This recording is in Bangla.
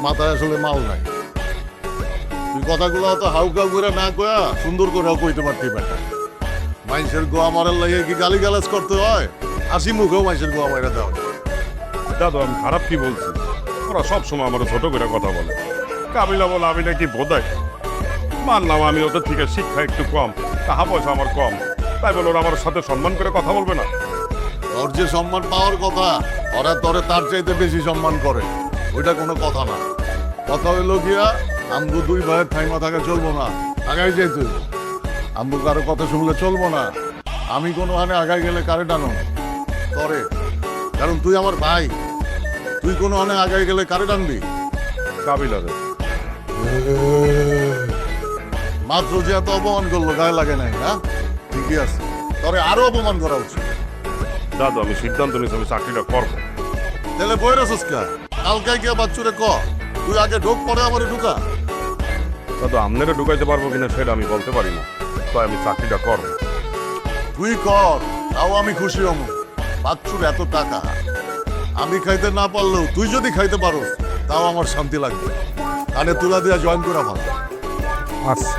মাথায় আসলে মাল নাই। তুই কথাগুলো অত হাউকাউ করে না কয়া সুন্দর করে কইতে পারতি বেটা। মানুষের গোয়া মারার লাগে কি গালি গালাজ করতে হয়? হাসি মুখেও মানুষের গোয়া মারা দেওয়া যায়। দাদু আমি খারাপ কি বলছি? ওরা সবসময় আমার ছোট করে কথা বলে। কাবিলা বলে আমি নাকি বোধাই। মানলাম আমি ওদের থেকে শিক্ষা একটু কম, টাকা পয়সা আমার কম, তাই বলে ওরা আমার সাথে সম্মান করে কথা বলবে না? তোর যে সম্মান পাওয়ার কথা, ওরা তোরে তার চাইতে বেশি সম্মান করে। ওইটা কোনো কথা না। কথা হইলো গিয়া আমগো দুই ভাইয়ের ঠাইমা থাকা চলবো না, আগাই যাইতে হইব। আমগো কারো কথা শুনলে চলবো না। আমি কোনো হানে আগাই গেলে কারে টানো? তরে। কারণ তুই আমার ভাই। তুই কোনো হানে আগাই গেলে কারে টানবি? কাবিলা রে। মাত্র যে এত অপমান করলো গায়ে লাগে নাই, হ্যাঁ? ঠিকই আছে, তরে আরো অপমান করা উচিত। দাদু আমি সিদ্ধান্ত নিয়েছি আমি চাকরিটা করবো। তাহলে বই রেছিস কা? কালকে গিয়া বাচ্চুরে ক তুই আগে ঢোক পরে আমারে ঢুকা। দাদু আপনারা ঢুকাইতে পারবো কিনা সেটা আমি বলতে পারি না, তাই আমি চাকরিটা করবো। তুই কর, তাও আমি খুশি হব। বাচ্চুর এত টাকা আমি খাইতে না পারলেও তুই যদি খাইতে পারোস তাও আমার শান্তি লাগবে। কানে তুলা দিয়া জয়েন করা ভালো। আচ্ছা।